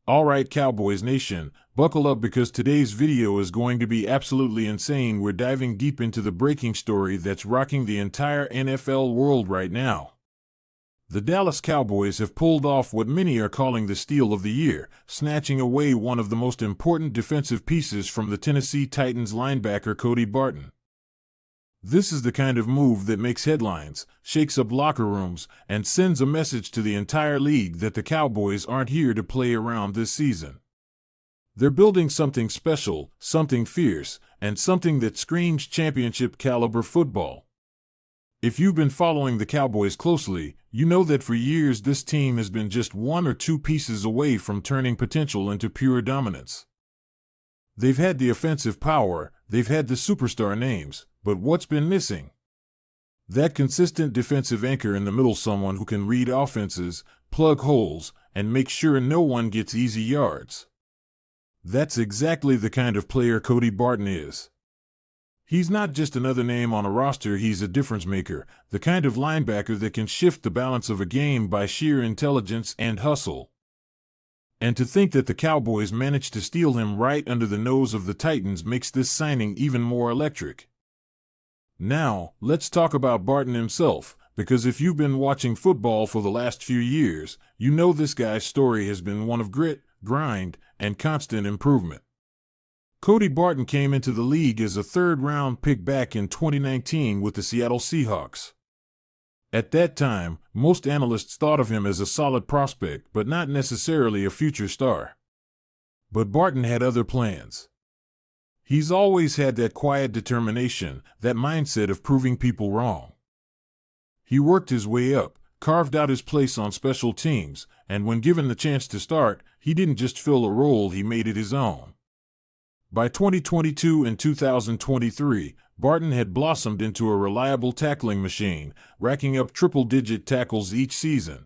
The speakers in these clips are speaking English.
Alright Cowboys Nation, buckle up because today's video is going to be absolutely insane. We're diving deep into the breaking story that's rocking the entire NFL world right now. The Dallas Cowboys have pulled off what many are calling the steal of the year, snatching away one of the most important defensive pieces from the Tennessee Titans linebacker Cody Barton. This is the kind of move that makes headlines, shakes up locker rooms, and sends a message to the entire league that the Cowboys aren't here to play around this season. They're building something special, something fierce, and something that screams championship-caliber football. If you've been following the Cowboys closely, you know that for years this team has been just one or two pieces away from turning potential into pure dominance. They've had the offensive power, they've had the superstar names, but what's been missing? That consistent defensive anchor in the middle, someone who can read offenses, plug holes, and make sure no one gets easy yards. That's exactly the kind of player Cody Barton is. He's not just another name on a roster, he's a difference maker, the kind of linebacker that can shift the balance of a game by sheer intelligence and hustle. And to think that the Cowboys managed to steal him right under the nose of the Titans makes this signing even more electric. Now, let's talk about Barton himself, because if you've been watching football for the last few years, you know this guy's story has been one of grit, grind, and constant improvement. Cody Barton came into the league as a third-round pick back in 2019 with the Seattle Seahawks. At that time, most analysts thought of him as a solid prospect, but not necessarily a future star. But Barton had other plans. He's always had that quiet determination, that mindset of proving people wrong. He worked his way up, carved out his place on special teams, and when given the chance to start, he didn't just fill a role, he made it his own. By 2022 and 2023, Barton had blossomed into a reliable tackling machine, racking up triple-digit tackles each season.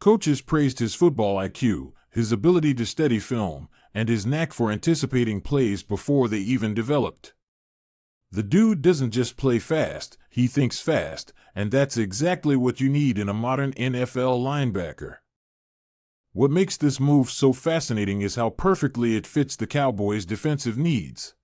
Coaches praised his football IQ, his ability to study film, and his knack for anticipating plays before they even developed. The dude doesn't just play fast, he thinks fast, and that's exactly what you need in a modern NFL linebacker. What makes this move so fascinating is how perfectly it fits the Cowboys' defensive needs.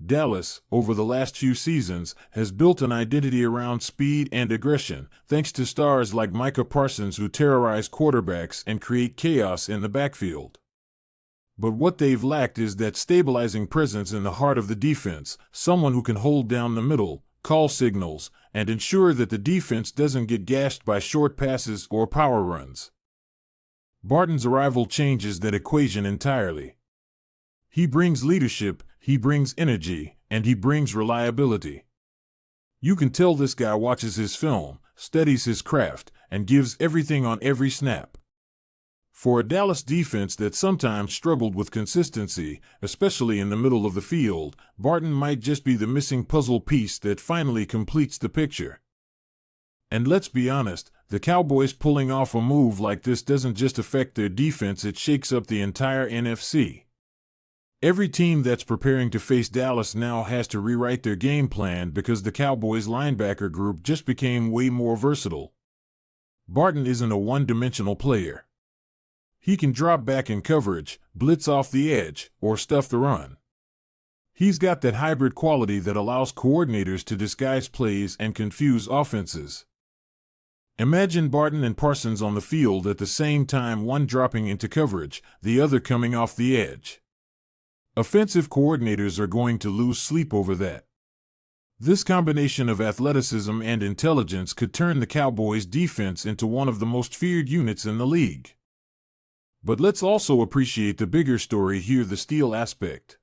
Dallas, over the last few seasons, has built an identity around speed and aggression, thanks to stars like Micah Parsons who terrorize quarterbacks and create chaos in the backfield. But what they've lacked is that stabilizing presence in the heart of the defense, someone who can hold down the middle, call signals, and ensure that the defense doesn't get gashed by short passes or power runs. Barton's arrival changes that equation entirely. He brings leadership, he brings energy, and he brings reliability. You can tell this guy watches his film, studies his craft, and gives everything on every snap. For a Dallas defense that sometimes struggled with consistency, especially in the middle of the field, Barton might just be the missing puzzle piece that finally completes the picture. And let's be honest, the Cowboys pulling off a move like this doesn't just affect their defense, it shakes up the entire NFC. Every team that's preparing to face Dallas now has to rewrite their game plan because the Cowboys' linebacker group just became way more versatile. Barton isn't a one-dimensional player. He can drop back in coverage, blitz off the edge, or stuff the run. He's got that hybrid quality that allows coordinators to disguise plays and confuse offenses. Imagine Barton and Parsons on the field at the same time, one dropping into coverage, the other coming off the edge. Offensive coordinators are going to lose sleep over that. This combination of athleticism and intelligence could turn the Cowboys' defense into one of the most feared units in the league. But let's also appreciate the bigger story here, the steal aspect.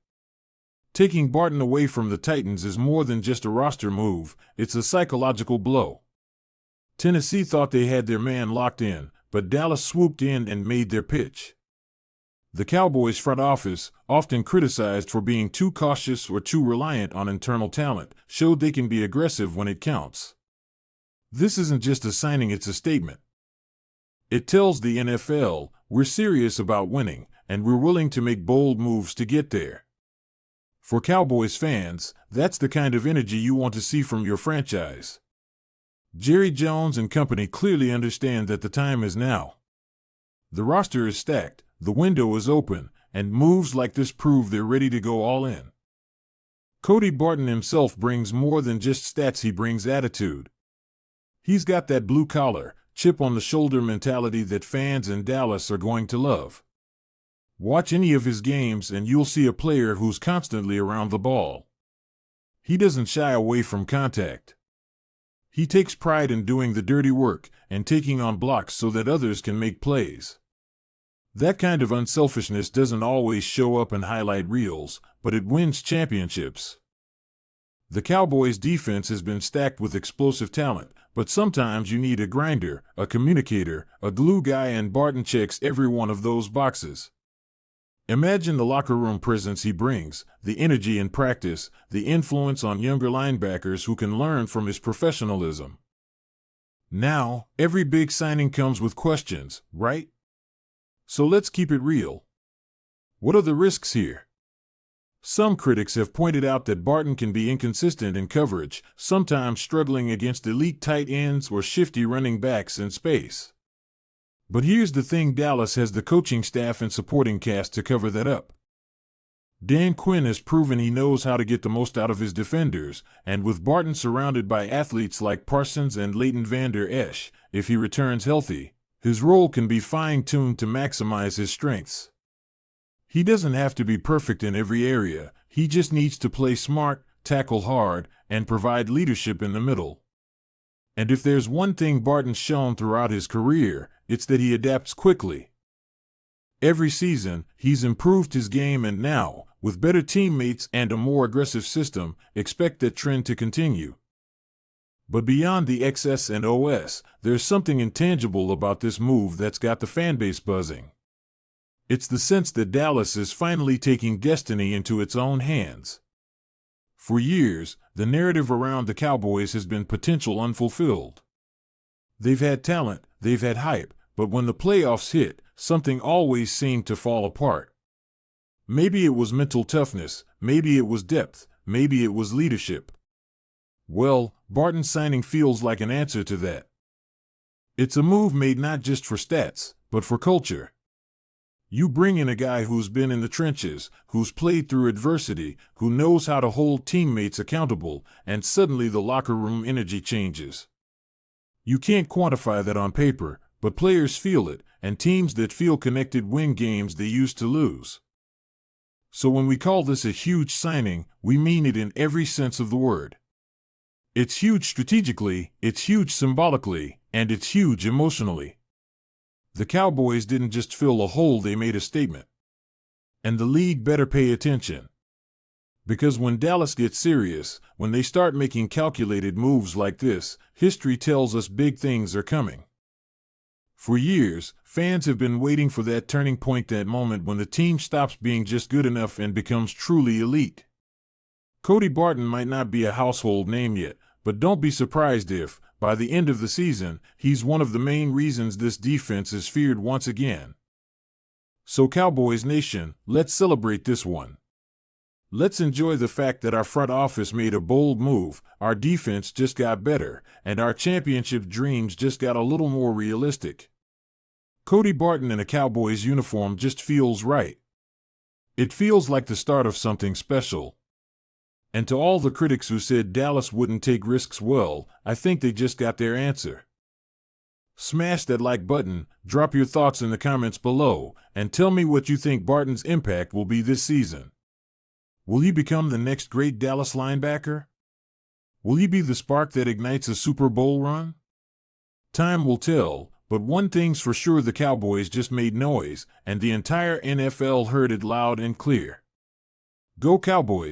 Taking Barton away from the Titans is more than just a roster move, it's a psychological blow. Tennessee thought they had their man locked in, but Dallas swooped in and made their pitch. The Cowboys' front office, often criticized for being too cautious or too reliant on internal talent, showed they can be aggressive when it counts. This isn't just a signing, it's a statement. It tells the NFL, we're serious about winning, and we're willing to make bold moves to get there. For Cowboys fans, that's the kind of energy you want to see from your franchise. Jerry Jones and company clearly understand that the time is now. The roster is stacked, The window is open, and moves like this prove they're ready to go all in. Cody Barton himself brings more than just stats, he brings attitude. He's got that blue-collar, chip-on-the-shoulder mentality that fans in Dallas are going to love. Watch any of his games and you'll see a player who's constantly around the ball. He doesn't shy away from contact. He takes pride in doing the dirty work and taking on blocks so that others can make plays. That kind of unselfishness doesn't always show up in highlight reels, but it wins championships. The Cowboys' defense has been stacked with explosive talent, but sometimes you need a grinder, a communicator, a glue guy, and Barton checks every one of those boxes. Imagine the locker room presence he brings, the energy in practice, the influence on younger linebackers who can learn from his professionalism. Now, every big signing comes with questions, right? So let's keep it real. What are the risks here? Some critics have pointed out that Barton can be inconsistent in coverage, sometimes struggling against elite tight ends or shifty running backs in space. But here's the thing, Dallas has the coaching staff and supporting cast to cover that up. Dan Quinn has proven he knows how to get the most out of his defenders, and with Barton surrounded by athletes like Parsons and Leighton Vander Esch, if he returns healthy, his role can be fine-tuned to maximize his strengths. He doesn't have to be perfect in every area, he just needs to play smart, tackle hard, and provide leadership in the middle. And if there's one thing Barton's shown throughout his career, it's that he adapts quickly. Every season, he's improved his game, and now, with better teammates and a more aggressive system, expect that trend to continue. But beyond the XS and OS, there's something intangible about this move that's got the fanbase buzzing. It's the sense that Dallas is finally taking destiny into its own hands. For years, the narrative around the Cowboys has been potential unfulfilled. They've had talent, they've had hype, but when the playoffs hit, something always seemed to fall apart. Maybe it was mental toughness, maybe it was depth, maybe it was leadership. Well, Barton's signing feels like an answer to that. It's a move made not just for stats, but for culture. You bring in a guy who's been in the trenches, who's played through adversity, who knows how to hold teammates accountable, and suddenly the locker room energy changes. You can't quantify that on paper, but players feel it, and teams that feel connected win games they used to lose. So when we call this a huge signing, we mean it in every sense of the word. It's huge strategically, it's huge symbolically, and it's huge emotionally. The Cowboys didn't just fill a hole, they made a statement. And the league better pay attention. Because when Dallas gets serious, when they start making calculated moves like this, history tells us big things are coming. For years, fans have been waiting for that turning point, that moment when the team stops being just good enough and becomes truly elite. Cody Barton might not be a household name yet, but don't be surprised if, by the end of the season, he's one of the main reasons this defense is feared once again. So Cowboys Nation, let's celebrate this one. Let's enjoy the fact that our front office made a bold move, our defense just got better, and our championship dreams just got a little more realistic. Cody Barton in a Cowboys uniform just feels right. It feels like the start of something special. And to all the critics who said Dallas wouldn't take risks, well, I think they just got their answer. Smash that like button, drop your thoughts in the comments below, and tell me what you think Barton's impact will be this season. Will he become the next great Dallas linebacker? Will he be the spark that ignites a Super Bowl run? Time will tell, but one thing's for sure, the Cowboys just made noise, and the entire NFL heard it loud and clear. Go Cowboys!